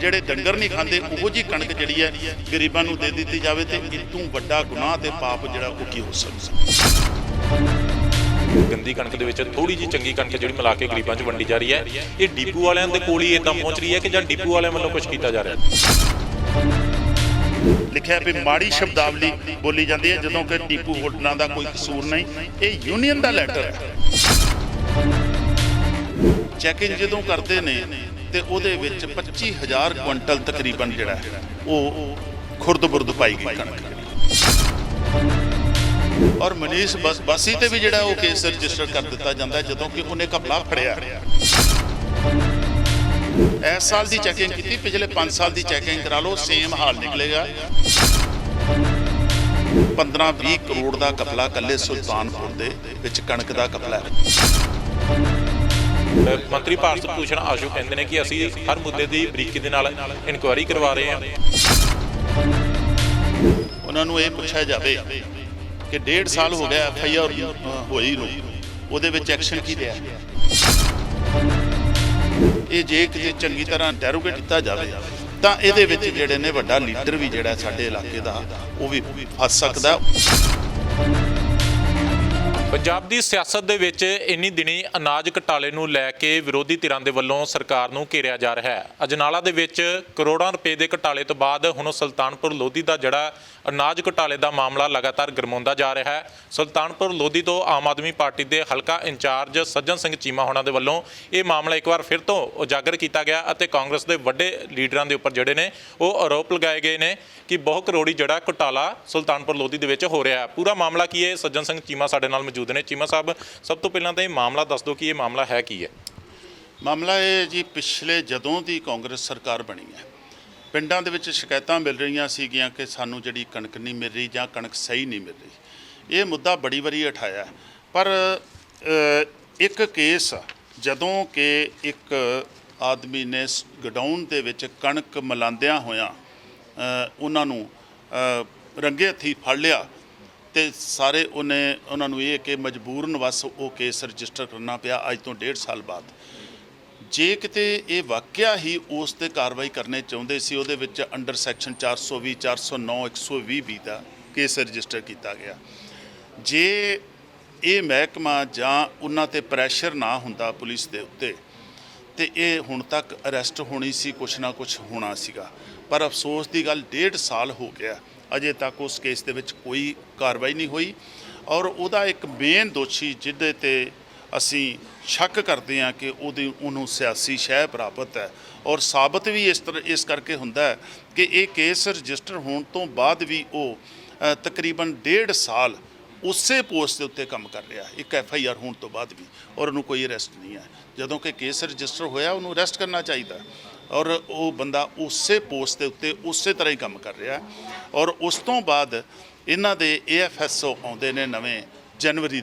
ਜਿਹੜੇ ਡੰਗਰ ਨਹੀਂ ਖਾਂਦੇ ਉਹੋ ਜੀ ਕਣਕ ਜਿਹੜੀ ਹੈ ਗਰੀਬਾਂ ਨੂੰ ਦੇ ਦਿੱਤੀ ਜਾਵੇ ਤੇ ਇਤੋਂ ਵੱਡਾ ਗੁਨਾਹ ਤੇ ਪਾਪ ਜਿਹੜਾ ਉਹ ਕੀ ਹੋ ਸਕਦਾ। ਗੰਦੀ ਕਣਕ ਦੇ ਵਿੱਚ ਥੋੜੀ ਜਿਹੀ ਚੰਗੀ ਕਣਕ ਜਿਹੜੀ ਮਿਲਾ ਕੇ ਗਰੀਬਾਂ 'ਚ ਵੰਡੀ ਜਾ ਰਹੀ ਹੈ। ਇਹ ਡੀਪੂ ਵਾਲਿਆਂ ਦੇ ਕੋਲ ਹੀ ਇਦਾਂ ਪਹੁੰਚ ਰਹੀ ਹੈ ਕਿ ਜਾਂ ਡੀਪੂ ਵਾਲਿਆਂ ਵੱਲੋਂ ਕੁਝ ਕੀਤਾ ਜਾ ਰਿਹਾ। ਲਿਖਿਆ ਵੀ ਮਾੜੀ ਸ਼ਬਦਾਵਲੀ ਬੋਲੀ ਜਾਂਦੀ ਹੈ ਜਦੋਂ ਕਿ ਡੀਪੂ ਹੋਲਡਰਾਂ ਦਾ ਕੋਈ ਕਸੂਰ ਨਹੀਂ, ਇਹ ਯੂਨੀਅਨ ਦਾ ਲੈਟਰ ਹੈ। ਚੈਕਿੰਗ ਜਦੋਂ ਕਰਦੇ ਨੇ ਤੇ ਉਹਦੇ ਵਿੱਚ 25,000 ਕੁਇੰਟਲ ਤਕਰੀਬਨ ਜਿਹੜਾ ਉਹ ਖੁਰਦ-ਬੁਰਦ ਪਾਈ ਗਈ ਕਣਕ। ਔਰ ਮਨੀਸ਼ ਬਾਸੀ ਤੇ ਵੀ ਜਿਹੜਾ ਉਹ ਕੇਸ ਰਜਿਸਟਰ ਕਰ ਦਿੱਤਾ ਜਾਂਦਾ ਜਦੋਂ ਕਿ ਉਹਨੇ ਘਪਲਾ ਫੜਿਆ। ਇਸ ਸਾਲ ਦੀ ਚੈਕਿੰਗ ਕੀਤੀ, ਪਿਛਲੇ 5 ਸਾਲ ਦੀ ਚੈਕਿੰਗ ਕਰਾ ਲਓ, ਸੇਮ ਹਾਲ ਨਿਕਲੇਗਾ। 15-20 ਕਰੋੜ ਦਾ ਘਪਲਾ ਕੱਲੇ ਸੁਲਤਾਨਪੁਰ ਦੇ ਵਿੱਚ ਕਣਕ ਦਾ ਘਪਲਾ ਹੈ। ਮੰਤਰੀ ਭਾਰਤ ਭੂਸ਼ਣ ਆਸ਼ੂ ਕਹਿੰਦੇ ਨੇ ਕਿ ਅਸੀਂ ਹਰ ਮੁੱਦੇ ਦੀ ਬਰੀਕੀ ਦੇ ਨਾਲ ਇਨਕੁਆਇਰੀ ਕਰਵਾ ਰਹੇ ਹਾਂ। ਉਹਨਾਂ ਨੂੰ ਇਹ ਪੁੱਛਿਆ ਜਾਵੇ ਕਿ 1.5 ਸਾਲ ਹੋ ਗਿਆ FIR ਹੋਈ ਨੂੰ, ਉਹਦੇ ਵਿੱਚ ਐਕਸ਼ਨ ਕੀ ਲਿਆ? ਇਹ ਜੇ ਕਿਤੇ ਚੰਗੀ ਤਰ੍ਹਾਂ ਇੰਟਰੋਗੇਟ ਕੀਤਾ ਜਾਵੇ ਤਾਂ ਇਹਦੇ ਵਿੱਚ ਜਿਹੜੇ ਨੇ ਵੱਡਾ ਲੀਡਰ ਵੀ ਜਿਹੜਾ ਸਾਡੇ ਇਲਾਕੇ ਦਾ ਉਹ ਵੀ ਫਸ ਸਕਦਾ। ਪੰਜਾਬ ਦੀ ਸਿਆਸਤ ਦੇ ਵਿੱਚ ਇੰਨੀ ਦਿਨੀ ਅਨਾਜ ਘਟਾਲੇ ਨੂੰ ਲੈ ਕੇ ਵਿਰੋਧੀ ਧਿਰਾਂ ਦੇ ਵੱਲੋਂ ਸਰਕਾਰ ਨੂੰ ਘੇਰਿਆ ਜਾ ਰਿਹਾ ਹੈ। ਅਜਨਾਲਾ ਦੇ ਵਿੱਚ ਕਰੋੜਾਂ ਰੁਪਏ ਦੇ ਘਟਾਲੇ ਤੋਂ ਬਾਅਦ ਹੁਣ ਸੁਲਤਾਨਪੁਰ ਲੋਧੀ ਦਾ ਜਿਹੜਾ ਅਨਾਜ ਘਟਾਲੇ ਦਾ ਮਾਮਲਾ ਲਗਾਤਾਰ ਗਰਮਾਉਂਦਾ ਜਾ ਰਿਹਾ ਹੈ। ਸੁਲਤਾਨਪੁਰ ਲੋਧੀ ਤੋਂ ਆਮ ਆਦਮੀ ਪਾਰਟੀ ਦੇ ਹਲਕਾ ਇੰਚਾਰਜ ਸੱਜਣ ਸਿੰਘ ਚੀਮਾ ਹੋਣਾ ਦੇ ਵੱਲੋਂ ਇਹ ਮਾਮਲਾ ਇੱਕ ਵਾਰ ਫਿਰ ਤੋਂ ਉਜਾਗਰ ਕੀਤਾ ਗਿਆ ਅਤੇ ਕਾਂਗਰਸ ਦੇ ਵੱਡੇ ਲੀਡਰਾਂ ਦੇ ਉੱਪਰ ਜਿਹੜੇ ਨੇ ਉਹ ਆਰੋਪ ਲਗਾਏ ਗਏ ਨੇ ਕਿ ਬਹੁ ਕਰੋੜੀ ਜਿਹੜਾ ਘੁਟਾਲਾ ਸੁਲਤਾਨਪੁਰ ਲੋਧੀ ਦੇ ਵਿੱਚ ਹੋ ਰਿਹਾ ਹੈ। ਪੂਰਾ ਮਾਮਲਾ ਕੀ ਹੈ? ਸੱਜਣ ਸਿੰਘ ਚੀਮਾ ਸਾਡੇ ਨਾਲ ਮੌਜੂਦ ਨੇ। ਚੀਮਾ ਸਾਹਿਬ, ਸਭ ਤੋਂ ਪਹਿਲਾਂ ਤਾਂ ਇਹ ਮਾਮਲਾ ਦੱਸ ਦਿਓ ਕਿ ਇਹ ਮਾਮਲਾ ਹੈ ਕੀ ਹੈ? ਮਾਮਲਾ ਇਹ ਜੀ, ਪਿਛਲੇ ਜਦੋਂ ਦੀ ਕਾਂਗਰਸ ਸਰਕਾਰ ਬਣੀ ਹੈ ਪਿੰਡਾਂ ਦੇ ਵਿੱਚ ਸ਼ਿਕਾਇਤਾਂ ਮਿਲ ਰਹੀਆਂ ਸੀਗੀਆਂ ਕਿ ਸਾਨੂੰ ਜਿਹੜੀ ਕਣਕ ਨਹੀਂ ਮਿਲ ਰਹੀ ਜਾਂ ਕਣਕ ਸਹੀ ਨਹੀਂ ਮਿਲ ਰਹੀ। ਇਹ ਮੁੱਦਾ ਬੜੀ ਵਾਰੀ ਉਠਾਇਆ, ਪਰ ਇੱਕ ਕੇਸ ਜਦੋਂ ਕਿ ਇੱਕ ਆਦਮੀ ਨੇ ਗਡਾਊਨ ਦੇ ਵਿੱਚ ਕਣਕ ਮਿਲਾਉਂਦਿਆਂ ਹੋਇਆਂ ਉਹਨਾਂ ਨੂੰ ਰੰਗੇ ਹੱਥੀਂ ਫੜ ਲਿਆ ਤੇ ਸਾਰੇ ਉਹਨਾਂ ਨੂੰ ਇਹ ਕਿ ਮਜਬੂਰਨ ਵਸ ਉਹ ਕੇਸ ਰਜਿਸਟਰ ਕਰਨਾ ਪਿਆ ਅੱਜ ਤੋਂ 1.5 ਸਾਲ ਬਾਅਦ। ਜੇ ਕਿਤੇ ਇਹ ਵਾਕਿਆ ਹੀ ਉਸ 'ਤੇ ਕਾਰਵਾਈ ਕਰਨੇ ਚਾਹੁੰਦੇ ਸੀ, ਉਹਦੇ ਵਿੱਚ ਅੰਡਰ ਸੈਕਸ਼ਨ 420, 409, 120 ਦਾ ਕੇਸ ਰਜਿਸਟਰ ਕੀਤਾ ਗਿਆ। ਜੇ ਇਹ ਮਹਿਕਮਾ ਜਾਂ ਉਹਨਾਂ 'ਤੇ ਪ੍ਰੈਸ਼ਰ ਨਾ ਹੁੰਦਾ ਪੁਲਿਸ ਦੇ ਉੱਤੇ ਤੇ ਇਹ ਹੁਣ ਤੱਕ ਅਰੈਸਟ ਹੋਣੀ ਸੀ, ਕੁਛ ਨਾ ਕੁਛ ਹੋਣਾ ਸੀਗਾ। ਪਰ ਅਫਸੋਸ ਦੀ ਗੱਲ 1.5 ਸਾਲ ਹੋ ਗਿਆ, ਅਜੇ ਤੱਕ ਉਸ ਕੇਸ ਦੇ ਵਿੱਚ ਕੋਈ ਕਾਰਵਾਈ ਨਹੀਂ ਹੋਈ। ਔਰ ਉਹਦਾ ਇੱਕ ਮੇਨ ਦੋਸ਼ੀ ਜਿਹਦੇ 'ਤੇ ਅਸੀਂ ਸ਼ੱਕ ਕਰਦੇ ਹਾਂ ਕਿ ਉਹਨੂੰ ਸਿਆਸੀ ਸ਼ਹਿ ਪ੍ਰਾਪਤ ਹੈ ਔਰ ਸਾਬਤ ਵੀ ਇਸ ਕਰਕੇ ਹੁੰਦਾ ਹੈ ਕਿ ਇਹ ਕੇਸ ਰਜਿਸਟਰ ਹੋਣ ਤੋਂ ਬਾਅਦ ਵੀ ਉਹ ਤਕਰੀਬਨ 1.5 ਸਾਲ ਉਸੇ ਪੋਸਟ ਦੇ ਉੱਤੇ ਕੰਮ ਕਰ ਰਿਹਾ, ਇੱਕ FIR ਹੋਣ ਤੋਂ ਬਾਅਦ ਵੀ, ਔਰ ਉਹਨੂੰ ਕੋਈ ਅਰੈਸਟ ਨਹੀਂ ਹੈ। ਜਦੋਂ ਕਿ ਕੇਸ ਰਜਿਸਟਰ ਹੋਇਆ ਉਹਨੂੰ ਅਰੈਸਟ ਕਰਨਾ ਚਾਹੀਦਾ ਔਰ ਉਹ ਬੰਦਾ ਉਸੇ ਪੋਸਟ ਦੇ ਉੱਤੇ ਉਸੇ ਤਰ੍ਹਾਂ ਹੀ ਕੰਮ ਕਰ ਰਿਹਾ। ਔਰ ਉਸ ਤੋਂ ਬਾਅਦ ਇਹਨਾਂ ਦੇ AFSO ਆਉਂਦੇ ਨੇ ਨਵੇਂ ਜਨਵਰੀ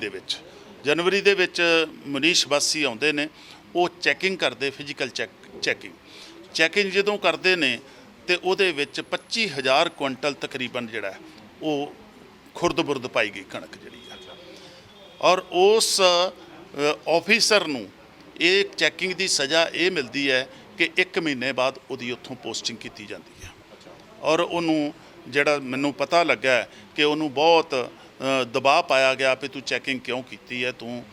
ਦੇ ਵਿੱਚ ਮਨੀਸ਼ ਬਾਸੀ ਆਉਂਦੇ ਨੇ, ਉਹ ਚੈਕਿੰਗ ਕਰਦੇ, ਫਿਜ਼ੀਕਲ ਚੈਕਿੰਗ ਜਦੋਂ ਕਰਦੇ ਨੇ ਤੇ ਉਹਦੇ ਵਿੱਚ 25,000 ਕੁਇੰਟਲ ਤਕਰੀਬਨ ਜਿਹੜਾ ਉਹ ਖੁਰਦ-ਬੁਰਦ ਪਾਈ ਗਈ ਕਣਕ ਜਿਹੜੀ ਆ। ਔਰ ਉਸ ਆਫੀਸਰ ਨੂੰ ਇਹ ਚੈਕਿੰਗ ਦੀ ਸਜ਼ਾ ਇਹ ਮਿਲਦੀ ਹੈ ਕਿ 1 ਮਹੀਨੇ ਬਾਅਦ ਉਹਦੀ ਉੱਥੋਂ ਪੋਸਟਿੰਗ ਕੀਤੀ ਜਾਂਦੀ ਹੈ। ਔਰ ਉਹਨੂੰ ਜਿਹੜਾ ਮੈਨੂੰ ਪਤਾ ਲੱਗਾ ਕਿ ਉਹਨੂੰ ਬਹੁਤ ਦਬਾਅ ਪਾਇਆ ਗਿਆ ਵੀ ਤੂੰ ਚੈਕਿੰਗ ਕਿਉਂ ਕੀਤੀ ਹੈ, ਤੂੰ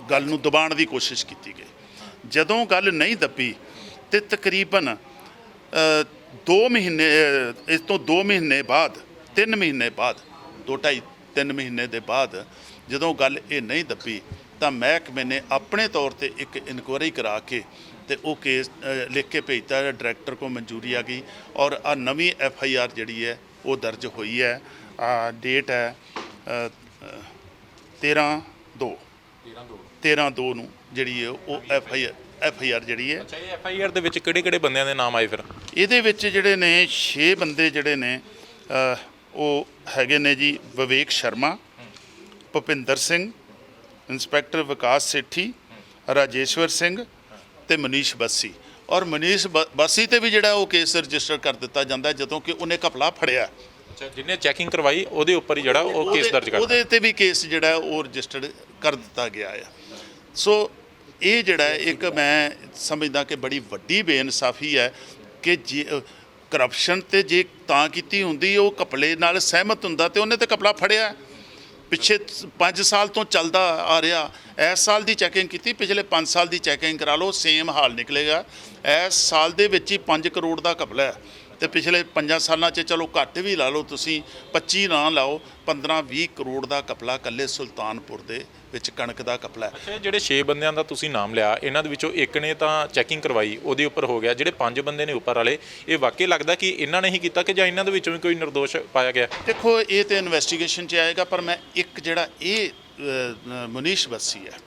ਗੱਲ ਨੂੰ ਦਬਾਉਣ ਦੀ ਕੋਸ਼ਿਸ਼ ਕੀਤੀ ਗਈ। ਜਦੋਂ ਗੱਲ ਨਹੀਂ ਦੱਬੀ ਤੇ ਤਕਰੀਬਨ 2 ਮਹੀਨੇ, ਇਸ ਤੋਂ 2 ਮਹੀਨੇ ਬਾਅਦ, 3 ਮਹੀਨੇ ਬਾਅਦ, 2-2.5-3 ਮਹੀਨੇ ਦੇ ਬਾਅਦ ਜਦੋਂ ਗੱਲ ਇਹ ਨਹੀਂ ਦੱਬੀ ਤਾਂ ਮਹਿਕਮੇ ਨੇ ਆਪਣੇ ਤੌਰ ਤੇ ਇੱਕ ਇਨਕੁਆਇਰੀ ਕਰਾ ਕੇ ਤੇ ਉਹ ਕੇਸ ਲਿਖ ਕੇ ਭੇਜਤਾ, ਡਾਇਰੈਕਟਰ ਕੋਲ ਮਨਜ਼ੂਰੀ ਆ ਗਈ ਔਰ ਆ ਨਵੀਂ FIR ਜਿਹੜੀ ਹੈ ਉਹ ਦਰਜ ਹੋਈ ਹੈ। ਡੇਟ ਹੈ 13/2 ਨੂੰ ਜਿਹੜੀ ਹੈ ਉਹ FIR ਜਿਹੜੀ ਹੈ। ਅੱਛਾ, ਇਹ FIR ਦੇ ਵਿੱਚ ਕਿਹੜੇ ਬੰਦਿਆਂ ਦੇ ਨਾਮ ਆਏ ਫਿਰ? ਇਹਦੇ ਵਿੱਚ ਜਿਹੜੇ ਨੇ 6 ਬੰਦੇ ਜਿਹੜੇ ਨੇ ਉਹ ਹੈਗੇ ਨੇ ਜੀ, ਵਿਵੇਕ ਸ਼ਰਮਾ, ਭੁਪਿੰਦਰ ਸਿੰਘ, ਇੰਸਪੈਕਟਰ ਵਿਕਾਸ ਸੇਠੀ, ਰਾਜੇਸ਼ਵਰ ਸਿੰਘ ਤੇ ਮਨੀਸ਼ ਬਾਸੀ। ਔਰ ਮਨੀਸ਼ ਬਾਸੀ ਤੇ ਵੀ ਜਿਹੜਾ ਉਹ ਕੇਸ ਰਜਿਸਟਰ ਕਰ ਦਿੱਤਾ ਜਾਂਦਾ ਜਦੋਂ ਕਿ ਉਹਨੇ ਘਪਲਾ ਫੜਿਆ। ਅੱਛਾ, ਜਿਹਨੇ ਚੈਕਿੰਗ ਕਰਵਾਈ ਉਹਦੇ ਉੱਪਰ ਹੀ ਜਿਹੜਾ ਉਹ ਕੇਸ ਦਰਜ ਕਰਤਾ, ਉਹਦੇ ਤੇ ਵੀ ਕੇਸ ਜਿਹੜਾ ਉਹ ਰਜਿਸਟਰਡ ਕਰ ਦਿੱਤਾ ਗਿਆ ਆ। ਸੋ ਇਹ ਜਿਹੜਾ ਇੱਕ ਮੈਂ ਸਮਝਦਾ ਕਿ ਬੜੀ ਵੱਡੀ ਬੇਇਨਸਾਫੀ ਹੈ ਕਿ ਜੇ ਕਰਪਸ਼ਨ ਤੇ ਜੇ ਤਾਂ ਕੀਤੀ ਹੁੰਦੀ ਉਹ ਘਪਲੇ ਨਾਲ ਸਹਿਮਤ ਹੁੰਦਾ ਤੇ ਉਹਨੇ ਤੇ ਘਪਲਾ ਫੜਿਆ। ਪਿੱਛੇ 5 ਸਾਲ ਤੋਂ ਚੱਲਦਾ ਆ ਰਿਹਾ, ਇਸ ਸਾਲ ਦੀ ਚੈਕਿੰਗ ਕੀਤੀ, ਪਿਛਲੇ 5 ਸਾਲ ਦੀ ਚੈਕਿੰਗ ਕਰਾ ਲਓ, ਸੇਮ ਹਾਲ ਨਿਕਲੇਗਾ। ਇਸ ਸਾਲ ਦੇ ਵਿੱਚ ਹੀ 5 ਕਰੋੜ ਦਾ ਘਪਲਾ ਹੈ ਤੇ ਪਿਛਲੇ 5 ਸਾਲਾਂ 'ਚ ਚਲੋ ਘੱਟ ਵੀ ਲਾ ਲਓ ਤੁਸੀਂ, 25 ਨਾ ਲਾਓ, 15-20 ਕਰੋੜ ਦਾ ਘਪਲਾ ਇਕੱਲੇ ਸੁਲਤਾਨਪੁਰ ਦੇ ਵਿੱਚ ਕਣਕ ਦਾ ਘਪਲਾ ਹੈ। ਅੱਛਾ, ਜਿਹੜੇ 6 ਬੰਦਿਆਂ ਦਾ ਤੁਸੀਂ ਨਾਮ ਲਿਆ, ਇਹਨਾਂ ਦੇ ਵਿੱਚੋਂ ਇੱਕ ਨੇ ਤਾਂ ਚੈਕਿੰਗ ਕਰਵਾਈ, ਉਹਦੇ ਉੱਪਰ ਹੋ ਗਿਆ। ਜਿਹੜੇ 5 ਬੰਦੇ ਨੇ ਉੱਪਰ ਵਾਲੇ, ਇਹ ਵਾਕਈ ਲੱਗਦਾ ਕਿ ਇਹਨਾਂ ਨੇ ਹੀ ਕੀਤਾ ਕਿ ਜਾਂ ਇਹਨਾਂ ਦੇ ਵਿੱਚੋਂ ਵੀ ਕੋਈ ਨਿਰਦੋਸ਼ ਪਾਇਆ ਗਿਆ? ਦੇਖੋ ਇਹ ਤੇ ਇਨਵੈਸਟੀਗੇਸ਼ਨ 'ਚ ਆਏਗਾ, ਪਰ ਮੈਂ ਇੱਕ ਜਿਹੜਾ ਇਹ ਮਨੀਸ਼ ਬੱਸੀ ਹੈ,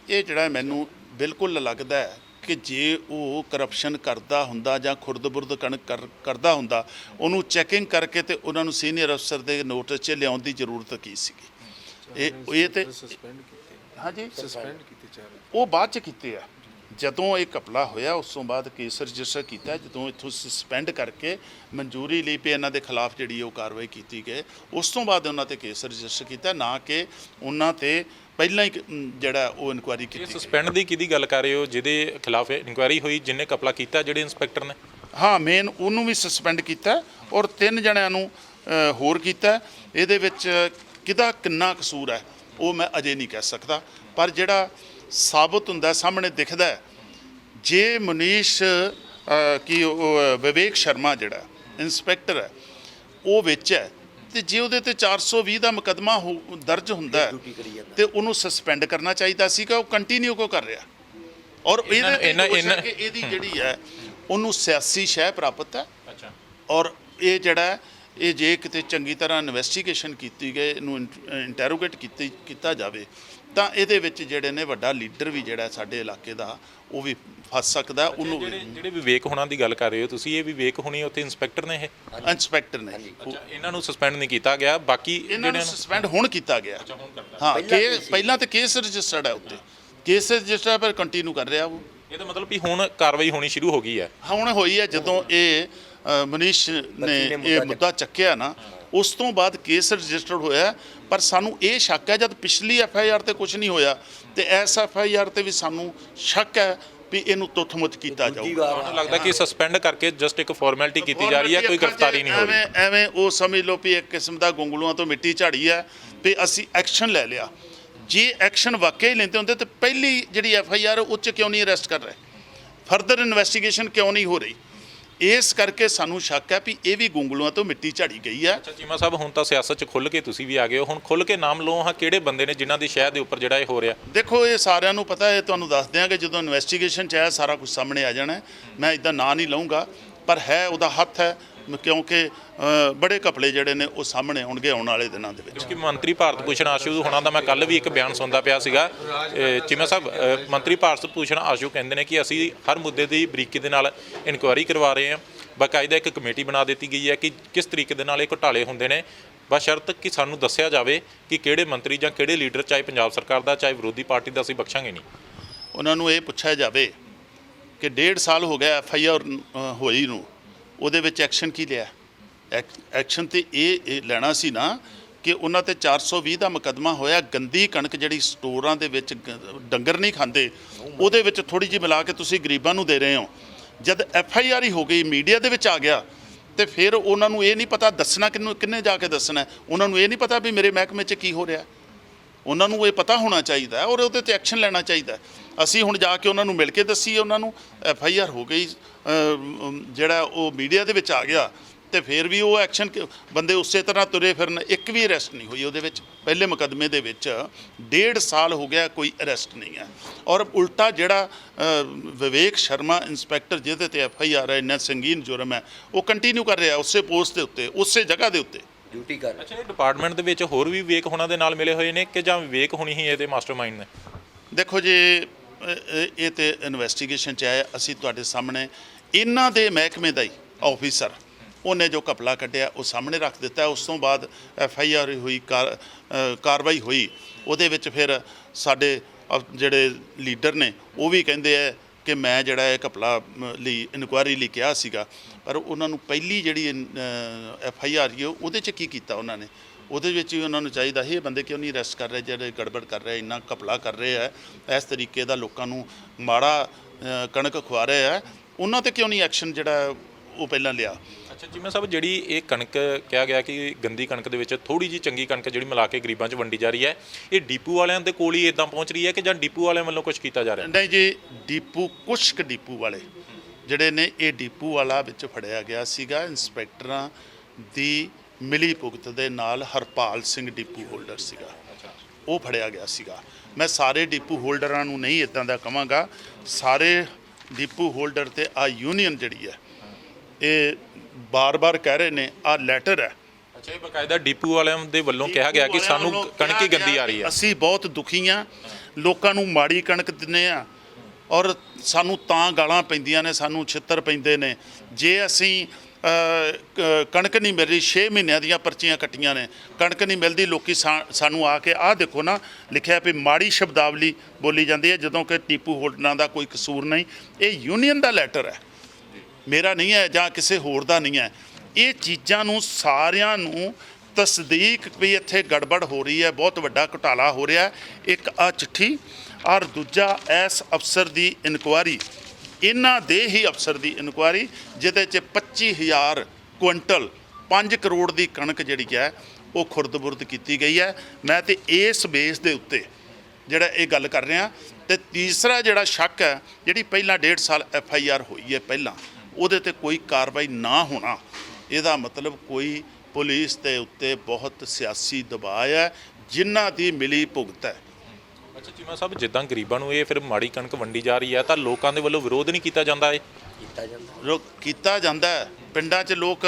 ਇਹ ਜਿਹੜਾ ਮੈਨੂੰ ਬਿਲਕੁਲ ਲੱਗਦਾ ਹੈ ਕਿ ਜੇ ਉਹ ਕਰਪਸ਼ਨ ਕਰਦਾ ਹੁੰਦਾ ਜਾਂ ਖੁਰਦ-ਬੁਰਦ ਕਰਦਾ ਹੁੰਦਾ, ਉਹਨੂੰ ਚੈਕਿੰਗ ਕਰਕੇ ਤੇ ਉਹਨਾਂ ਨੂੰ ਸੀਨੀਅਰ ਅਫਸਰ ਦੇ ਨੋਟਿਸ 'ਚ ਲਿਆਉਣ ਦੀ ਜ਼ਰੂਰਤ ਕੀ ਸੀਗੀ? ਇਹ ਤੇ ਹਾਂਜੀ ਸਸਪੈਂਡ ਕੀਤੇ ਜਾ ਰਹੇ, ਉਹ ਬਾਅਦ 'ਚ ਕੀਤੇ ਆ। ਜਦੋਂ ਇਹ ਘਪਲਾ ਹੋਇਆ ਉਸ ਤੋਂ ਬਾਅਦ ਕੇਸ ਰਜਿਸਟਰ ਕੀਤਾ, ਜਦੋਂ ਇੱਥੋਂ ਸਸਪੈਂਡ ਕਰਕੇ ਮਨਜ਼ੂਰੀ ਲਈ ਪਈ ਇਹਨਾਂ ਦੇ ਖਿਲਾਫ ਜਿਹੜੀ ਉਹ ਕਾਰਵਾਈ ਕੀਤੀ ਗਈ, ਉਸ ਤੋਂ ਬਾਅਦ ਉਹਨਾਂ ਤੇ ਕੇਸ ਰਜਿਸਟਰ ਕੀਤਾ, ਨਾ ਕਿ ਉਹਨਾਂ ਤੇ ਪਹਿਲਾਂ ਹੀ ਜਿਹੜਾ ਉਹ ਇਨਕੁਆਇਰੀ ਕੀਤੀ। ਸਸਪੈਂਡ ਦੀ ਕਿਹਦੀ ਗੱਲ ਕਰ ਰਹੇ ਹੋ? ਜਿਹਦੇ ਖਿਲਾਫ ਇਨਕੁਆਇਰੀ ਹੋਈ, ਜਿਹਨੇ ਘਪਲਾ ਕੀਤਾ, ਜਿਹੜੇ ਇੰਸਪੈਕਟਰ ਨੇ? ਹਾਂ, ਮੇਨ ਉਹਨੂੰ ਵੀ ਸਸਪੈਂਡ ਕੀਤਾ ਔਰ 3 ਜਣਿਆਂ ਨੂੰ ਹੋਰ ਕੀਤਾ। ਇਹਦੇ ਵਿੱਚ ਕਿਹਦਾ ਕਿੰਨਾ ਕਸੂਰ ਹੈ ਉਹ ਮੈਂ ਅਜੇ ਨਹੀਂ ਕਹਿ ਸਕਦਾ, ਪਰ ਜਿਹੜਾ ਸਾਬਤ ਹੁੰਦਾ ਸਾਹਮਣੇ ਦਿਖਦਾ ਹੈ, ਜੇ ਮਨੀਸ਼ ਕੀ ਵਿਵੇਕ ਸ਼ਰਮਾ ਜਿਹੜਾ ਇੰਸਪੈਕਟਰ ਹੈ ਉਹ ਵਿੱਚ ਹੈ, ਤੇ ਜੇ ਉਹਦੇ ਤੇ 420 ਦਾ ਮੁਕੱਦਮਾ ਦਰਜ ਹੁੰਦਾ ਹੈ ਤੇ ਉਹਨੂੰ ਸਸਪੈਂਡ ਕਰਨਾ ਚਾਹੀਦਾ ਸੀਗਾ। ਉਹ ਕੰਟੀਨਿਊ ਕਿਉਂ ਕਰ ਰਿਹਾ? ਔਰ ਇਹਦੀ ਜਿਹੜੀ ਹੈ ਉਹਨੂੰ ਸਿਆਸੀ ਸ਼ਹਿ ਪ੍ਰਾਪਤ ਹੈ। ਅੱਛਾ, ਔਰ ਇਹ ਜਿਹੜਾ ਇਹ ਜੇ ਕਿਤੇ ਚੰਗੀ ਤਰ੍ਹਾਂ ਇਨਵੈਸਟੀਗੇਸ਼ਨ ਕੀਤੀ ਗਈ, ਇਹਨੂੰ ਇੰਟੈਰੋਗੇਟ ਕੀਤਾ ਜਾਵੇ ਤਾਂ ਇਹਦੇ ਵਿੱਚ ਜਿਹੜੇ ਨੇ ਵੱਡਾ ਲੀਡਰ ਵੀ ਜਿਹੜਾ ਸਾਡੇ ਇਲਾਕੇ ਦਾ ਉਹ ਵੀ ਫਸ ਸਕਦਾ। ਉਹਨੂੰ ਜਿਹੜੇ ਵਿਵੇਕ ਹੋਣਾ ਦੀ ਗੱਲ ਕਰ ਰਹੇ ਹੋ ਤੁਸੀਂ, ਇਹ ਵਿਵੇਕ ਹੋਣੀ ਉੱਥੇ ਇੰਸਪੈਕਟਰ ਨੇ? ਇਹ ਇੰਸਪੈਕਟਰ ਨੇ। ਅੱਛਾ, ਇਹਨਾਂ ਨੂੰ ਸਸਪੈਂਡ ਨਹੀਂ ਕੀਤਾ ਗਿਆ, ਬਾਕੀ ਇਹਨਾਂ ਨੂੰ ਸਸਪੈਂਡ ਹੁਣ ਕੀਤਾ ਗਿਆ। ਹਾਂ, ਪਹਿਲਾਂ ਤਾਂ ਕੇਸ ਰਜਿਸਟਰਡ ਹੈ, ਉੱਤੇ ਕੇਸ ਰਜਿਸਟਰ ਪਰ ਕੰਟੀਨਿਊ ਕਰ ਰਿਹਾ ਉਹ। ਇਹਦਾ ਮਤਲਬ ਵੀ ਹੁਣ ਕਾਰਵਾਈ ਹੋਣੀ ਸ਼ੁਰੂ ਹੋ ਗਈ ਹੈ? ਹੁਣ ਹੋਈ ਹੈ। ਜਦੋਂ ਇਹ ਮਨੀਸ਼ ਨੇ ਇਹ ਮੁੱਦਾ ਚੱਕਿਆ ਨਾ, ਉਸ ਤੋਂ ਬਾਅਦ ਕੇਸ ਰਜਿਸਟਰਡ ਹੋਇਆ। ਪਰ ਸਾਨੂੰ ਇਹ ਸ਼ੱਕ ਹੈ, ਜਦ ਪਿਛਲੀ FIR ਤੇ ਕੁਝ ਨਹੀਂ ਹੋਇਆ ਤੇ ਇਸ FIR ਤੇ ਵੀ ਸਾਨੂੰ ਸ਼ੱਕ ਹੈ ਵੀ ਇਹਨੂੰ ਤੁੱਥ-ਮੁੱਥ ਕੀਤਾ ਜਾਊਗਾ। ਮੈਨੂੰ ਲੱਗਦਾ ਕਿ ਸਸਪੈਂਡ ਕਰਕੇ ਜਸਟ ਇੱਕ ਫਾਰਮੈਲਿਟੀ ਕੀਤੀ ਜਾ ਰਹੀ ਹੈ, ਕੋਈ ਗ੍ਰਿਫਤਾਰੀ ਨਹੀਂ ਹੋ ਰਹੀ। ਐਵੇਂ ਉਹ ਸਮਝ ਲਓ ਵੀ ਇੱਕ ਕਿਸਮ ਦਾ ਗੁੰਗਲੂਆਂ ਤੋਂ ਮਿੱਟੀ ਝਾੜੀ ਹੈ ਵੀ ਅਸੀਂ ਐਕਸ਼ਨ ਲੈ ਲਿਆ। ਜੇ ਐਕਸ਼ਨ ਵਾਕਈ ਲੈਂਦੇ ਹੁੰਦੇ ਤਾਂ ਪਹਿਲੀ ਜਿਹੜੀ FIR ਉਹ 'ਚ ਕਿਉਂ ਨਹੀਂ ਅਰੈਸਟ ਕਰ ਰਹੇ? ਫਰਦਰ ਇਨਵੈਸਟੀਗੇਸ਼ਨ ਕਿਉਂ ਨਹੀਂ ਹੋ ਰਹੀ? ਇਸ ਕਰਕੇ ਸਾਨੂੰ ਸ਼ੱਕ ਹੈ ਵੀ ਇਹ ਵੀ ਗੁੰਗਲੂਆਂ ਤੋਂ ਮਿੱਟੀ ਝਾੜੀ ਗਈ ਹੈ। ਅੱਛਾ ਚੀਮਾ ਸਾਹਿਬ, ਹੁਣ ਤਾਂ ਸਿਆਸਤ 'ਚ ਖੁੱਲ੍ਹ ਕੇ ਤੁਸੀਂ ਵੀ ਆ ਗਏ ਹੋ, ਹੁਣ ਖੁੱਲ੍ਹ ਕੇ ਨਾਮ ਲਓ ਹਾਂ, ਕਿਹੜੇ ਬੰਦੇ ਨੇ ਜਿਨ੍ਹਾਂ ਦੀ ਸ਼ਹਿਰ ਦੇ ਉੱਪਰ ਜਿਹੜਾ ਇਹ ਹੋ ਰਿਹਾ? ਦੇਖੋ ਇਹ ਸਾਰਿਆਂ ਨੂੰ ਪਤਾ ਹੈ, ਤੁਹਾਨੂੰ ਦੱਸ ਦਿਆਂਗੇ ਜਦੋਂ ਇਨਵੈਸਟੀਗੇਸ਼ਨ 'ਚ ਆਇਆ ਸਾਰਾ ਕੁਝ ਸਾਹਮਣੇ ਆ ਜਾਣਾ। ਮੈਂ ਇੱਦਾਂ ਨਾਂ ਨਹੀਂ ਲਊਂਗਾ, ਪਰ ਹੈ ਉਹਦਾ ਹੱਥ ਹੈ, ਕਿਉਂਕਿ ਬੜੇ ਘਪਲੇ ਜਿਹੜੇ ਨੇ ਉਹ ਸਾਹਮਣੇ ਆਉਣਗੇ ਆਉਣ ਵਾਲੇ ਦਿਨਾਂ ਦੇ ਵਿੱਚ। ਕਿਉਂਕਿ ਮੰਤਰੀ ਭਾਰਤ ਭੂਸ਼ਣ ਆਸ਼ੂ ਹੋਣਾ ਦਾ ਮੈਂ ਕੱਲ ਵੀ ਇੱਕ ਬਿਆਨ ਸੁਣਦਾ ਪਿਆ ਸੀਗਾ। ਚੀਮਾ ਸਾਹਿਬ, ਮੰਤਰੀ ਭਾਰਤ ਭੂਸ਼ਣ ਆਸ਼ੂ ਕਹਿੰਦੇ ਨੇ ਕਿ ਅਸੀਂ ਹਰ ਮੁੱਦੇ ਦੀ ਬਰੀਕੀ ਦੇ ਨਾਲ ਇਨਕੁਆਇਰੀ ਕਰਵਾ ਰਹੇ ਹਾਂ, ਬਾਕਾਇਦਾ ਇੱਕ ਕਮੇਟੀ ਬਣਾ ਦਿੱਤੀ ਗਈ ਹੈ ਕਿ ਕਿਸ ਤਰੀਕੇ ਦੇ ਨਾਲ ਇਹ ਘੁਟਾਲੇ ਹੁੰਦੇ ਨੇ, ਬਸ਼ਰਤ ਕਿ ਸਾਨੂੰ ਦੱਸਿਆ ਜਾਵੇ ਕਿ ਕਿਹੜੇ ਮੰਤਰੀ ਜਾਂ ਕਿਹੜੇ ਲੀਡਰ, ਚਾਹੇ ਪੰਜਾਬ ਸਰਕਾਰ ਦਾ ਚਾਹੇ ਵਿਰੋਧੀ ਪਾਰਟੀ ਦਾ, ਅਸੀਂ ਬਖਸ਼ਾਂਗੇ ਨਹੀਂ। ਉਹਨਾਂ ਨੂੰ ਇਹ ਪੁੱਛਿਆ ਜਾਵੇ ਕਿ 1.5 ਸਾਲ ਹੋ ਗਿਆ FIR ਹੋਈ ਨੂੰ, ਉਹਦੇ ਵਿੱਚ ਐਕਸ਼ਨ ਕੀ ਲਿਆ? ਐਕਸ਼ਨ ਤੇ ਇਹ ਲੈਣਾ ਸੀ ਨਾ ਕਿ ਉਹਨਾਂ ਤੇ 420 ਦਾ ਮੁਕੱਦਮਾ ਹੋਇਆ, ਗੰਦੀ ਕਣਕ ਜਿਹੜੀ ਸਟੋਰਾਂ ਦੇ ਵਿੱਚ ਡੰਗਰ ਨਹੀਂ ਖਾਂਦੇ, ਉਹਦੇ ਵਿੱਚ ਥੋੜੀ ਜਿਹੀ ਮਿਲਾ ਕੇ ਤੁਸੀਂ ਗਰੀਬਾਂ ਨੂੰ ਦੇ ਰਹੇ ਹੋ। ਜਦ FIR ਹੀ ਹੋ ਗਈ, ਮੀਡੀਆ ਦੇ ਵਿੱਚ ਆ ਗਿਆ, ਤੇ ਫਿਰ ਉਹਨਾਂ ਨੂੰ ਇਹ ਨਹੀਂ ਪਤਾ ਦੱਸਣਾ ਕਿੰਨੇ ਜਾ ਕੇ ਦੱਸਣਾ। ਉਹਨਾਂ ਨੂੰ ਇਹ ਨਹੀਂ ਪਤਾ ਵੀ ਮੇਰੇ ਮਹਿਕਮੇ 'ਚ ਕੀ ਹੋ ਰਿਹਾ। ਉਹਨਾਂ ਨੂੰ ਇਹ ਪਤਾ ਹੋਣਾ ਚਾਹੀਦਾ ਔਰ ਉਹਦੇ 'ਤੇ ਐਕਸ਼ਨ ਲੈਣਾ ਚਾਹੀਦਾ। ਅਸੀਂ ਹੁਣ ਜਾ ਕੇ ਉਹਨਾਂ ਨੂੰ ਮਿਲ ਕੇ ਦੱਸੀਏ ਉਹਨਾਂ ਨੂੰ FIR ਹੋ ਗਈ, ਜਿਹੜਾ ਉਹ ਮੀਡੀਆ ਦੇ ਵਿੱਚ ਆ ਗਿਆ, ਤੇ ਫਿਰ ਵੀ ਉਹ ਐਕਸ਼ਨ ਬੰਦੇ ਉਸੇ ਤਰ੍ਹਾਂ ਤੁਰੇ ਫਿਰਨ। ਇੱਕ ਵੀ ਅਰੈਸਟ ਨਹੀਂ ਹੋਈ ਉਹਦੇ ਵਿੱਚ। ਪਹਿਲੇ ਮੁਕੱਦਮੇ ਦੇ ਵਿੱਚ 1.5 ਸਾਲ ਹੋ ਗਿਆ ਕੋਈ ਅਰੈਸਟ ਨਹੀਂ ਹੈ। ਔਰ ਉਲਟਾ ਜਿਹੜਾ ਵਿਵੇਕ ਸ਼ਰਮਾ ਇੰਸਪੈਕਟਰ ਜਿਹਦੇ ਤੇ FIR ਹੈ, ਇੰਨਾ ਸੰਗੀਨ ਜੁਰਮ ਹੈ, ਉਹ ਕੰਟੀਨਿਊ ਕਰ ਰਿਹਾ ਉਸੇ ਪੋਸਟ ਦੇ ਉੱਤੇ, ਉਸੇ ਜਗ੍ਹਾ ਦੇ ਉੱਤੇ ਡਿਊਟੀ ਕਰ। ਅੱਛਾ, ਇਹ ਡਿਪਾਰਟਮੈਂਟ ਦੇ ਵਿੱਚ ਹੋਰ ਵੀ ਵਿਵੇਕ ਹੋਣਾ ਦੇ ਨਾਲ ਮਿਲੇ ਹੋਏ ਨੇ ਕਿ ਜਾਂ ਵਿਵੇਕ ਹੋਣੀ ਹੀ ਇਹਦੇ ਮਾਸਟਰਮਾਈਂਡ ਨੇ? ਦੇਖੋ ਜੀ, ਇਹ ਤੇ ਇਨਵੈਸਟੀਗੇਸ਼ਨ 'ਚ ਆਇਆ। ਅਸੀਂ ਤੁਹਾਡੇ ਸਾਹਮਣੇ ਇਹਨਾਂ ਦੇ ਮਹਿਕਮੇ ਦਾ ਹੀ ਆਫੀਸਰ, ਉਹਨੇ ਜੋ ਘਪਲਾ ਕੱਢਿਆ ਉਹ ਸਾਹਮਣੇ ਰੱਖ ਦਿੱਤਾ। ਉਸ ਤੋਂ ਬਾਅਦ FIR ਹੋਈ, ਕਾਰਵਾਈ ਹੋਈ। ਉਹਦੇ ਵਿੱਚ ਫਿਰ ਸਾਡੇ ਜਿਹੜੇ ਲੀਡਰ ਨੇ ਉਹ ਵੀ ਕਹਿੰਦੇ ਆ ਕਿ ਮੈਂ ਜਿਹੜਾ ਇਹ ਘਪਲਾ ਲਈ ਇਨਕੁਆਇਰੀ ਲਈ ਕਿਹਾ ਸੀਗਾ, ਪਰ ਉਹਨਾਂ ਨੂੰ ਪਹਿਲੀ ਜਿਹੜੀ FIR ਉਹਦੇ 'ਚ ਕੀ ਕੀਤਾ ਉਹਨਾਂ ਨੇ? ਉਹਦੇ ਵਿੱਚ ਵੀ ਉਹਨਾਂ ਨੂੰ ਚਾਹੀਦਾ ਇਹ ਬੰਦੇ ਕਿਉਂ ਨਹੀਂ ਅਰੈਸਟ ਕਰ ਰਹੇ ਜਿਹੜੇ ਗੜਬੜ ਕਰ ਰਹੇ, ਇੰਨਾ ਘਪਲਾ ਕਰ ਰਹੇ ਆ, ਇਸ ਤਰੀਕੇ ਦਾ ਲੋਕਾਂ ਨੂੰ ਮਾੜਾ ਕਣਕ ਖਵਾ ਰਹੇ ਆ, ਉਹਨਾਂ 'ਤੇ ਕਿਉਂ ਨਹੀਂ ਐਕਸ਼ਨ ਜਿਹੜਾ ਉਹ ਪਹਿਲਾਂ ਲਿਆ। ਅੱਛਾ ਚੀਮਾ ਸਾਹਿਬ, ਜਿਹੜੀ ਇਹ ਕਣਕ ਕਿਹਾ ਗਿਆ ਕਿ ਗੰਦੀ ਕਣਕ ਦੇ ਵਿੱਚ ਥੋੜੀ ਜੀ ਚੰਗੀ ਕਣਕ ਜਿਹੜੀ ਮਿਲਾ ਕੇ ਗਰੀਬਾਂ 'ਚ ਵੰਡੀ ਜਾ ਰਹੀ ਹੈ, ਇਹ ਡੀਪੂ ਵਾਲਿਆਂ ਦੇ ਕੋਲ ਹੀ ਇਦਾਂ ਪਹੁੰਚ ਰਹੀ ਹੈ ਕਿ ਜਾਂ ਡੀਪੂ ਵਾਲਿਆਂ ਵੱਲੋਂ ਕੁਝ ਕੀਤਾ ਜਾ ਰਿਹਾ? ਨਹੀਂ ਜੀ, ਡੀਪੂ ਕੁਛ ਕੁ ਡੀਪੂ ਵਾਲੇ ਜਿਹੜੇ ਨੇ, ਇਹ ਡੀਪੂ ਵਾਲਾ ਵਿੱਚ ਫੜਿਆ ਗਿਆ ਸੀਗਾ ਇੰਸਪੈਕਟਰਾਂ ਦੀ ਮਿਲੀ ਭੁਗਤ ਦੇ ਨਾਲ। ਹਰਪਾਲ ਸਿੰਘ ਡੀਪੂ ਹੋਲਡਰ ਸੀਗਾ, ਉਹ ਫੜਿਆ ਗਿਆ ਸੀਗਾ। ਮੈਂ ਸਾਰੇ ਡੀਪੂ ਹੋਲਡਰਾਂ ਨੂੰ ਨਹੀਂ ਇੱਦਾਂ ਦਾ ਕਹਾਂਗਾ, ਸਾਰੇ ਡੀਪੂ ਹੋਲਡਰ ਤੇ ਆ ਯੂਨੀਅਨ ਜਿਹੜੀ ਹੈ ਇਹ ਬਾਰ-ਬਾਰ ਕਹਿ ਰਹੇ ਨੇ, ਆ ਲੈਟਰ ਹੈ। ਅੱਛਾ, ਇਹ ਬਕਾਇਦਾ ਡੀਪੂ ਵਾਲਿਆਂ ਦੇ ਵੱਲੋਂ ਕਿਹਾ ਗਿਆ ਕਿ ਸਾਨੂੰ ਕਣਕ ਹੀ ਗੰਦੀ ਆ ਰਹੀ ਹੈ। ਅਸੀਂ ਬਹੁਤ ਦੁਖੀ ਹਾਂ, ਲੋਕਾਂ ਨੂੰ ਮਾੜੀ ਕਣਕ ਦਿੰਦੇ ਆ ਔਰ ਸਾਨੂੰ ਤਾਂ ਗਾਲਾਂ ਪੈਂਦੀਆਂ ਨੇ, ਸਾਨੂੰ ਛਿੱਤਰ ਪੈਂਦੇ ਨੇ। ਜੇ ਅਸੀਂ ਕਣਕ ਨਹੀਂ ਮਿਲ ਰਹੀ, 6 ਮਹੀਨਿਆਂ ਦੀਆਂ ਪਰਚੀਆਂ ਕੱਟੀਆਂ ਨੇ, ਕਣਕ ਨਹੀਂ ਮਿਲਦੀ, ਲੋਕੀ ਸਾਨੂੰ ਆ ਕੇ ਆਹ ਦੇਖੋ ਨਾ ਲਿਖਿਆ ਵੀ ਮਾੜੀ ਸ਼ਬਦਾਵਲੀ ਬੋਲੀ ਜਾਂਦੀ ਹੈ, ਜਦੋਂ ਕਿ ਡੀਪੂ ਹੋਲਡਰਾਂ ਦਾ ਕੋਈ ਕਸੂਰ ਨਹੀਂ। ਇਹ ਯੂਨੀਅਨ ਦਾ ਲੈਟਰ ਹੈ, ਮੇਰਾ ਨਹੀਂ ਹੈ ਜਾਂ ਕਿਸੇ ਹੋਰ ਦਾ ਨਹੀਂ ਹੈ। ਇਹ ਚੀਜ਼ਾਂ ਨੂੰ ਸਾਰਿਆਂ ਨੂੰ ਤਸਦੀਕ ਵੀ ਇੱਥੇ ਗੜਬੜ ਹੋ ਰਹੀ ਹੈ, ਬਹੁਤ ਵੱਡਾ ਘੁਟਾਲਾ ਹੋ ਰਿਹਾ। ਇੱਕ ਆ ਚਿੱਠੀ ਔਰ ਦੂਜਾ ਇਸ ਅਫਸਰ ਦੀ ਇਨਕੁਆਰੀ, ਇਹਨਾਂ ਦੇ ਹੀ ਅਫਸਰ ਦੀ ਇਨਕੁਆਰੀ, ਜਿਹਦੇ 'ਚ 25,000 ਕੁਇੰਟਲ 5 ਕਰੋੜ ਦੀ ਕਣਕ ਜਿਹੜੀ ਹੈ ਉਹ ਖੁਰਦ-ਬੁਰਦ ਕੀਤੀ ਗਈ ਹੈ। ਮੈਂ ਤੇ ਇਸ ਬੇਸ ਦੇ ਉੱਤੇ ਜਿਹੜਾ ਇਹ ਗੱਲ ਕਰ ਰਿਹਾ। ਤੇ ਤੀਸਰਾ ਜਿਹੜਾ ਸ਼ੱਕ ਹੈ, ਜਿਹੜੀ ਪਹਿਲਾਂ 1.5 ਸਾਲ FIR ਹੋਈ ਹੈ ਪਹਿਲਾਂ, ਉਹਦੇ ਤੇ ਕੋਈ ਕਾਰਵਾਈ ਨਾ ਹੋਣਾ, ਇਹਦਾ ਮਤਲਬ ਕੋਈ ਪੁਲਿਸ ਦੇ ਉੱਤੇ ਬਹੁਤ ਸਿਆਸੀ ਦਬਾਅ ਹੈ, ਜਿਨ੍ਹਾਂ ਦੀ ਮਿਲੀ ਭੁਗਤ ਹੈ। ਅੱਛਾ ਚੀਮਾ ਸਾਹਿਬ, ਜਿੱਦਾਂ ਗਰੀਬਾਂ ਨੂੰ ਇਹ ਫਿਰ ਮਾੜੀ ਕਣਕ ਵੰਡੀ ਜਾ ਰਹੀ ਹੈ ਤਾਂ ਲੋਕਾਂ ਦੇ ਵੱਲੋਂ ਵਿਰੋਧ ਨਹੀਂ ਕੀਤਾ ਜਾਂਦਾ? ਇਹ ਕੀਤਾ ਜਾਂਦਾ ਹੈ। ਪਿੰਡਾਂ 'ਚ ਲੋਕ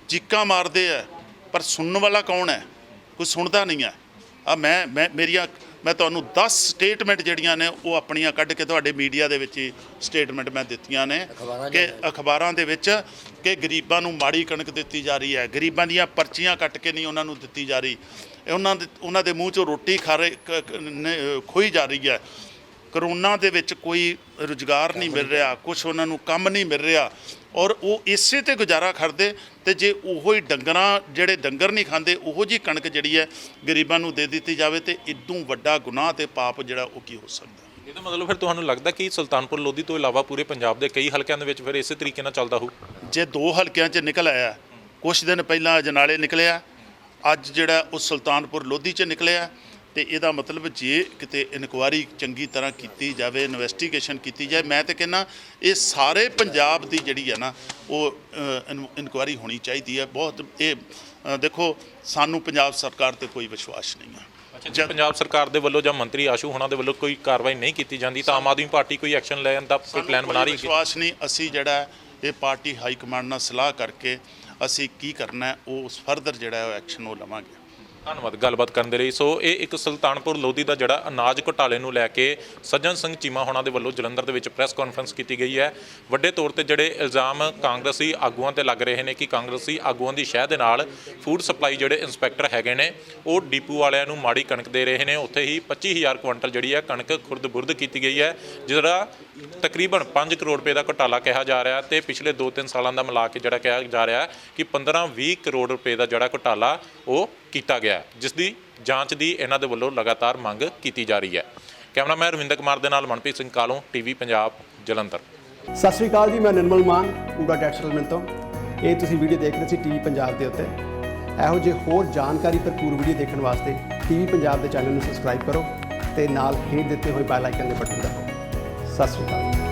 ਚੀਕਾਂ ਮਾਰਦੇ ਆ, ਪਰ ਸੁਣਨ ਵਾਲਾ ਕੌਣ ਹੈ? ਕੋਈ ਸੁਣਦਾ ਨਹੀਂ ਹੈ। ਮੈਂ ਤੁਹਾਨੂੰ 10 ਸਟੇਟਮੈਂਟ ਜਿਹੜੀਆਂ ਨੇ ਉਹ ਆਪਣੀਆਂ ਕੱਢ ਕੇ ਤੁਹਾਡੇ ਮੀਡੀਆ ਦੇ ਵਿੱਚ ਹੀ ਸਟੇਟਮੈਂਟ ਮੈਂ ਦਿੱਤੀਆਂ ਨੇ ਕਿ ਅਖਬਾਰਾਂ ਦੇ ਵਿੱਚ, ਕਿ ਗਰੀਬਾਂ ਨੂੰ ਮਾੜੀ ਕਣਕ ਦਿੱਤੀ ਜਾ ਰਹੀ ਹੈ, ਗਰੀਬਾਂ ਦੀਆਂ ਪਰਚੀਆਂ ਕੱਟ ਕੇ ਨਹੀਂ ਉਹਨਾਂ ਨੂੰ ਦਿੱਤੀ ਜਾ ਰਹੀ, ਉਹਨਾਂ ਦੇ ਮੂੰਹ 'ਚੋਂ ਰੋਟੀ ਖੋਈ ਜਾ ਰਹੀ ਹੈ। ਕਰੋਨਾ ਦੇ ਵਿੱਚ ਕੋਈ ਰੁਜ਼ਗਾਰ ਨਹੀਂ ਮਿਲ ਰਿਹਾ, ਕੁਛ ਉਹਨਾਂ ਨੂੰ ਕੰਮ ਨਹੀਂ ਮਿਲ ਰਿਹਾ, ਔਰ ਉਹ ਇਸੇ ਤੇ ਗੁਜ਼ਾਰਾ ਕਰਦੇ। ਤੇ ਜੇ ਉਹੋ ਹੀ ਜਿਹੜੇ ਡੰਗਰ ਨਹੀਂ ਖਾਂਦੇ, ਉਹੋ ਜੀ ਕਣਕ ਜਿਹੜੀ ਹੈ ਗਰੀਬਾਂ ਨੂੰ ਦੇ ਦਿੱਤੀ ਜਾਵੇ, ਤੇ ਇਦੋਂ ਵੱਡਾ ਗੁਨਾਹ ਤੇ ਪਾਪ ਜਿਹੜਾ ਉਹ ਕੀ ਹੋ ਸਕਦਾ? ਇਹਦਾ ਮਤਲਬ ਫਿਰ ਤੁਹਾਨੂੰ ਲੱਗਦਾ ਕਿ ਸੁਲਤਾਨਪੁਰ ਲੋਧੀ ਤੋਂ ਇਲਾਵਾ ਪੂਰੇ ਪੰਜਾਬ ਦੇ ਕਈ ਹਲਕਿਆਂ ਦੇ ਵਿੱਚ ਫਿਰ ਇਸੇ ਤਰੀਕੇ ਨਾਲ ਚੱਲਦਾ ਹੋਊ? ਜੇ 2 ਹਲਕਿਆਂ 'ਚ ਨਿਕਲ ਆਇਆ, ਕੁਛ ਦਿਨ ਪਹਿਲਾਂ ਅਜਨਾਲੇ ਨਿਕਲਿਆ, ਅੱਜ ਜਿਹੜਾ ਉਹ ਸੁਲਤਾਨਪੁਰ ਲੋਧੀ 'ਚ ਨਿਕਲਿਆ, ਤੇ ਇਹਦਾ ਮਤਲਬ ਜੇ ਕਿਤੇ ਇਨਕੁਆਰੀ ਚੰਗੀ ਤਰ੍ਹਾਂ ਕੀਤੀ ਜਾਵੇ, ਇਨਵੈਸਟੀਗੇਸ਼ਨ ਕੀਤੀ ਜਾਏ, ਮੈਂ ਤਾਂ ਕਹਿੰਦਾ ਇਹ ਸਾਰੇ ਪੰਜਾਬ ਦੀ ਜਿਹੜੀ ਹੈ ਨਾ ਉਹ ਇਨਕੁਆਰੀ ਹੋਣੀ ਚਾਹੀਦੀ ਹੈ। ਬਹੁਤ ਇਹ ਦੇਖੋ, ਸਾਨੂੰ ਪੰਜਾਬ ਸਰਕਾਰ ਤੇ ਕੋਈ ਵਿਸ਼ਵਾਸ ਨਹੀਂ ਹੈ। ਅੱਛਾ, ਜੇ ਪੰਜਾਬ ਸਰਕਾਰ ਦੇ ਵੱਲੋਂ ਜਾਂ ਮੰਤਰੀ ਆਸ਼ੂ ਹੋਣਾ ਦੇ ਵੱਲੋਂ ਕੋਈ ਕਾਰਵਾਈ ਨਹੀਂ ਕੀਤੀ ਜਾਂਦੀ ਤਾਂ ਆਮ ਆਦਮੀ ਪਾਰਟੀ ਕੋਈ ਐਕਸ਼ਨ ਲੈਣ ਦਾ ਕੋਈ ਪਲਾਨ ਬਣਾ ਰਹੀ ਹੈ? ਵਿਸ਼ਵਾਸ ਨਹੀਂ। ਅਸੀਂ ਜਿਹੜਾ ਇਹ ਪਾਰਟੀ ਹਾਈ ਕਮਾਂਡ ਨਾਲ ਸਲਾਹ ਕਰਕੇ ਅਸੀਂ ਕੀ ਕਰਨਾ, ਉਹ ਫਰਦਰ ਜਿਹੜਾ ਉਹ ਐਕਸ਼ਨ ਉਹ ਲਵਾਂਗੇ। ਧੰਨਵਾਦ ਗੱਲਬਾਤ ਕਰਨ ਦੇ ਲਈ। ਸੋ ਇਹ ਇੱਕ ਸੁਲਤਾਨਪੁਰ ਲੋਧੀ ਦਾ ਜਿਹੜਾ ਅਨਾਜ ਘੁਟਾਲੇ ਨੂੰ ਲੈ ਕੇ ਸੱਜਣ ਸਿੰਘ ਚੀਮਾ ਹੋਣਾ ਦੇ ਵੱਲੋਂ ਜਲੰਧਰ ਦੇ ਵਿੱਚ ਪ੍ਰੈਸ ਕਾਨਫਰੰਸ ਕੀਤੀ ਗਈ ਹੈ। ਵੱਡੇ ਤੌਰ ਤੇ ਜਿਹੜੇ ਇਲਜ਼ਾਮ ਕਾਂਗਰਸੀ ਆਗੂਆਂ ਤੇ ਲੱਗ ਰਹੇ ਨੇ ਕਿ ਕਾਂਗਰਸੀ ਆਗੂਆਂ ਦੀ ਸ਼ਹਿ ਦੇ ਨਾਲ ਫੂਡ ਸਪਲਾਈ ਜਿਹੜੇ ਇੰਸਪੈਕਟਰ ਹੈਗੇ ਨੇ ਉਹ ਡੀਪੂ ਵਾਲਿਆਂ ਨੂੰ ਮਾੜੀ ਕਣਕ ਦੇ ਰਹੇ ਨੇ। ਉੱਥੇ ਹੀ 25,000 ਕੁਇੰਟਲ ਜਿਹੜੀ ਹੈ ਕਣਕ ਖੁਰਦ-ਬੁਰਦ ਕੀਤੀ ਗਈ ਹੈ, ਜਿਹੜਾ ਤਕਰੀਬਨ 5 ਕਰੋੜ ਰੁਪਏ ਦਾ ਘੁਟਾਲਾ ਕਿਹਾ ਜਾ ਰਿਹਾ। ਤੇ ਪਿਛਲੇ 2-3 ਸਾਲਾਂ ਦਾ ਮਿਲਾ ਕੇ ਜਿਹੜਾ ਕਿਹਾ ਜਾ ਰਿਹਾ ਕਿ 15-20 ਕਰੋੜ ਰੁਪਏ ਦਾ ਜਿਹੜਾ ਘੁਟਾਲਾ ਉਹ ਕੀਤਾ ਗਿਆ, ਜਿਸ ਦੀ ਜਾਂਚ ਦੀ ਇਹਨਾਂ ਦੇ ਵੱਲੋਂ ਲਗਾਤਾਰ ਮੰਗ ਕੀਤੀ ਜਾ ਰਹੀ ਹੈ। ਕੈਮਰਾਮੈਨ ਰਵਿੰਦਰ ਕੁਮਾਰ ਦੇ ਨਾਲ ਮਨਪ੍ਰੀਤ ਸਿੰਘ ਕਾਲੋਂ, TV ਪੰਜਾਬ, ਜਲੰਧਰ। ਸਤਿ ਸ਼੍ਰੀ ਅਕਾਲ ਜੀ, ਮੈਂ ਨਿਰਮਲ ਮਾਨ ਪੂਰਾ ਟੈਕਸਟਾਈਲ ਤੋਂ। ਇਹ ਤੁਸੀਂ ਵੀਡੀਓ ਦੇਖ ਰਹੇ ਸੀ TV ਪੰਜਾਬ ਦੇ ਉੱਤੇ। ਇਹੋ ਜਿਹੇ ਹੋਰ ਜਾਣਕਾਰੀ ਭਰਪੂਰ ਵੀਡੀਓ ਦੇਖਣ ਵਾਸਤੇ TV ਪੰਜਾਬ ਦੇ ਚੈਨਲ ਨੂੰ ਸਬਸਕ੍ਰਾਈਬ ਕਰੋ ਤੇ ਨਾਲ ਹੇਠ ਦਿੱਤੇ ਹੋਏ ਬੈਲ ਆਈਕਨ ਦੇ ਬਟਨ ਦਬਾਓ। ਸਤਿ ਸ਼੍ਰੀ ਅਕਾਲ।